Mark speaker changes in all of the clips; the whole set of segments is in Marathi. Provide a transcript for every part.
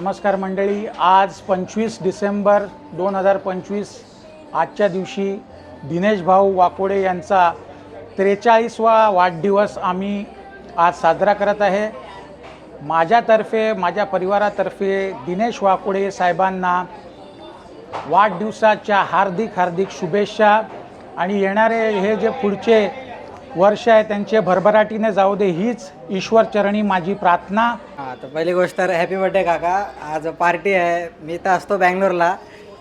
Speaker 1: नमस्कार मंडळी, आज 25 डिसेंबर 2025 आजच्या दिवशी दिनेश भाऊ वाकोडे यांचा 43वा वाढदिवस आम्ही आज साजरा करत आहे। माझ्यातर्फे, माझ्या परिवारातर्फे दिनेश वाकोडे साहेबांना वाढदिवसाच्या हार्दिक शुभेच्छा आणि येणारे हे जे पुढचे वर्ष आहे त्यांचे भरभराटीने जाऊ दे हीच ईश्वर चरणी माझी प्रार्थना।
Speaker 2: तर पहिली गोष्ट तर हॅपी बर्थडे काका। आज पार्टी आहे, मी तर असतो बँगलोरला,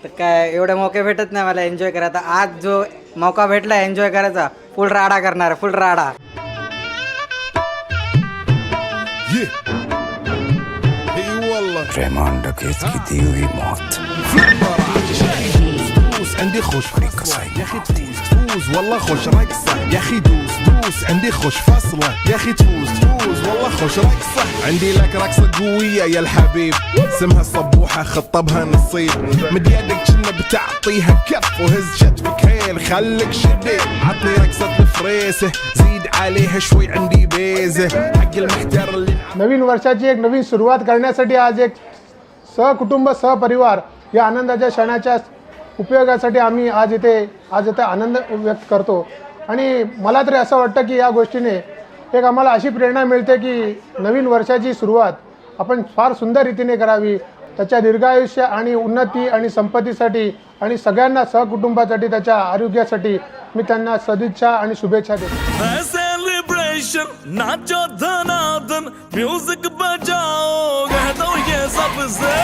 Speaker 2: तर काय एवढे मौके भेटत नाही मला एन्जॉय करायचा। आज जो मौका भेटला एन्जॉय करायचा, फुल राडा करणार, फुल राडा।
Speaker 3: रेमॉन्ड डकेत की दी हुई मौत عندي خوش فريقة يا اخي تفوز والله خوش رقصة يا اخي دوس عندي خوش فصلة يا اخي تفوز والله خوش رقصة عندي لك رقصة قوية يا الحبيب اسمها الصبوحة خطبها نصيب مد يدك كنا بتعطيها كف وهز شتفك هيل خليك شديد عطني رقصة الفريسة زيد عليها شوي عندي بيزة حق المحتر اللي
Speaker 4: नवीन वर्षाची एक नवीन सुरुवात करण्यासाठी आज एक सहकुटुंब सहपरिवार या आनंदाच्या क्षणाच्या उपयोगासाठी आम्ही आज इथे आनंद व्यक्त करतो। आणि मला तरी असं वाटतं की या गोष्टीने एक आम्हाला अशी प्रेरणा मिळते की नवीन वर्षाची सुरुवात आपण फार सुंदर रीतीने करावी। त्याच्या दीर्घायुष्य आणि उन्नती आणि संपत्तीसाठी आणि सगळ्यांना सहकुटुंबासाठी त्याच्या आरोग्यासाठी मी त्यांना सदिच्छा आणि शुभेच्छा देतो।
Speaker 5: नाचो धनादन म्यूजिक बजाओ कह दो ये सबसे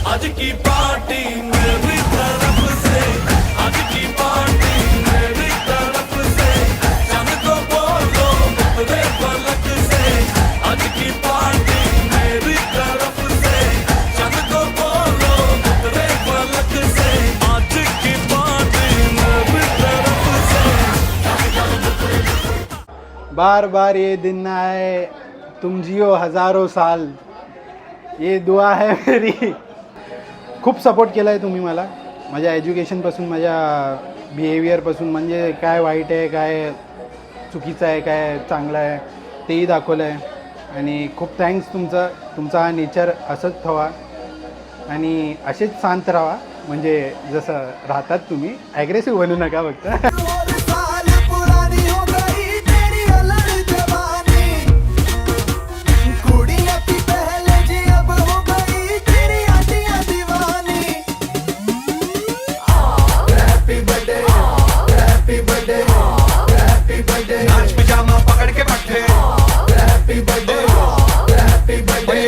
Speaker 5: आज की पार्टी मेरी तरफ से, आज की पार्टी मेरी तरफ से, चंद को बोलो मुतरे पलक से, आज की पार्टी मेरी तरफ से, चंद को बोलो मुतरे पलक से, आज की पार्टी मेरी तरफ से।
Speaker 6: बार बार ये दिन आए, तुम जियो हजारों साल, ये दुआ है मेरी। खूप सपोर्ट केला आहे तुम्ही मला, माझ्या एज्युकेशनपासून, माझ्या बिहेवियरपासून, म्हणजे काय वाईट आहे, काय चुकीचं आहे, काय चांगलं आहे तेही दाखवलं आहे। आणि खूप थँक्स तुमचा हा नेचर असंच ठेवा आणि असेच शांत राहा, म्हणजे जसं राहतात तुम्ही, ॲग्रेसिव्ह बनू नका फक्त।
Speaker 5: नाच पिजामा पकड़ के बैठे हैप्पी बर्थडे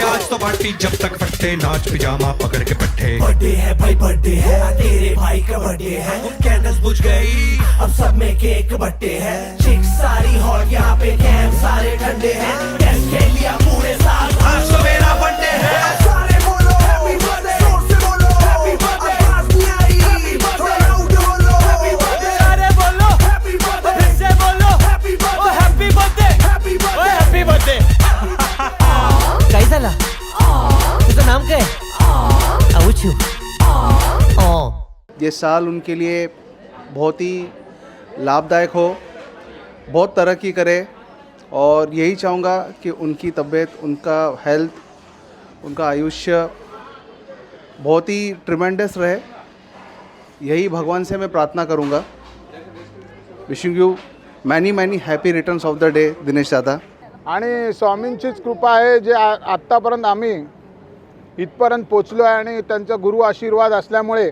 Speaker 5: आज तो पार्टी जब तक फटे नाच पिजामा पकड़ के बैठे बर्थडे है भाई बर्थडे है तेरे भाई का बर्थडे है कैंडल्स बुझ गई अब सब में केक बर्थडे है चिक सारी हॉट यहाँ पे कैंप सारे ठंडे हैं टेस्ट के लिया पूरे साल आज तो मेरा बर्थडे है सारे बोलो हैप्पी बर्थडे जोर से बोलो हैप्पी बर्थडे आवाज नहीं आई हैप्पी बर्थडे लाउड बोलो हैप्पी बर्थडे सारे बोलो हैप्पी बर्थडे से बोलो happy birthday happy birthday happy birthday happy birthday
Speaker 7: काय झालं? तुझं नाम काय? आऊचू।
Speaker 6: ये साल उनके लिए बहुत ही लाभदायक हो, बहुत तरक्की करे, और यही चाहूँगा कि उनकी तबीयत, उनका हेल्थ, उनका आयुष्य बहुत ही ट्रिमेंडस रहे, यही भगवान से मैं प्रार्थना करूँगा। विशिंग यू मैनी happy returns of the day Dinesh दादा।
Speaker 4: आणि स्वामींचीच कृपा आहे जे आत्तापर्यंत आम्ही इथपर्यंत पोचलो आहे आणि त्यांचा गुरु आशीर्वाद असल्यामुळे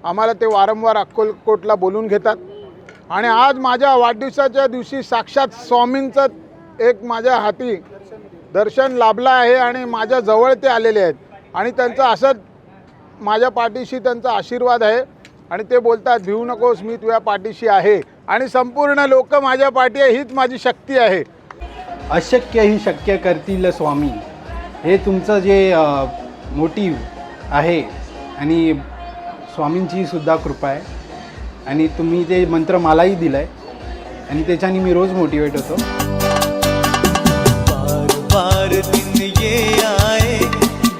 Speaker 4: आम्हाला ते वारंवार अक्कलकोटला बोलून घेतात। आणि आज माझ्या वाढदिवसाच्या दिवशी साक्षात स्वामींचं एक माझ्या हाती दर्शन लाभलं आहे आणि माझ्या जवळ ते आलेले आहेत आणि त्यांचं असंच माझ्या पाठीशी त्यांचा आशीर्वाद आहे आणि ते बोलतात भिवू नकोस, मी तुझ्या पाठीशी आहे आणि संपूर्ण लोक माझ्या पाठी आहे, हीच माझी शक्ती आहे।
Speaker 6: अशक्य ही शक्य करतील स्वामी, हे तुमचं जे मोटिव्ह आहे आणि स्वामींची सुद्धा कृपा आहे आणि तुम्ही ते मंत्र मलाही दिलं आहे आणि त्याच्याने मी रोज मोटिवेट होतो।
Speaker 5: बार बार दिन ये आए,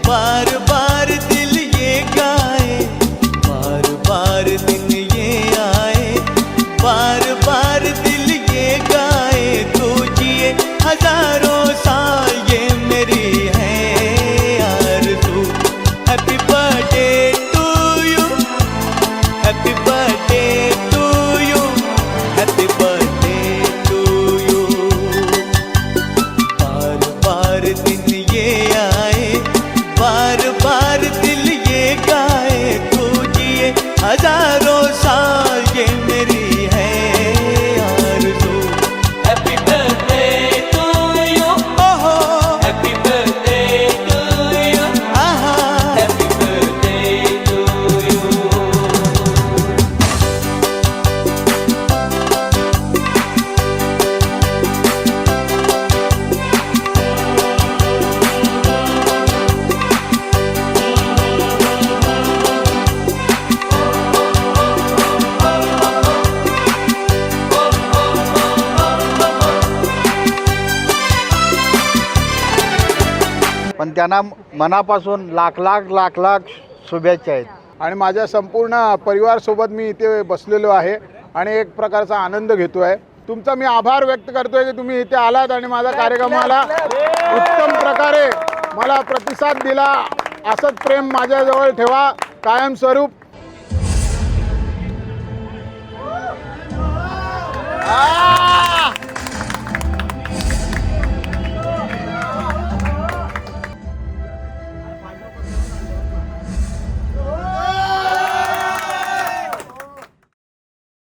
Speaker 5: बार बार दिल ये
Speaker 8: पण त्यांना मनापासून लाख लाख लाख लाख शुभेच्छा आहेत.
Speaker 4: आणि माझ्या संपूर्ण परिवारसोबत मी इथे बसलेलो आहे आणि एक प्रकारचा आनंद घेतो आहे. तुमचा मी आभार व्यक्त करतो आहे की तुम्ही इथे आलात आणि माझ्या कार्यक्रमाला उत्तम प्रकारे मला प्रतिसाद दिला. असंच प्रेम माझ्याजवळ ठेवा कायमस्वरूप. आ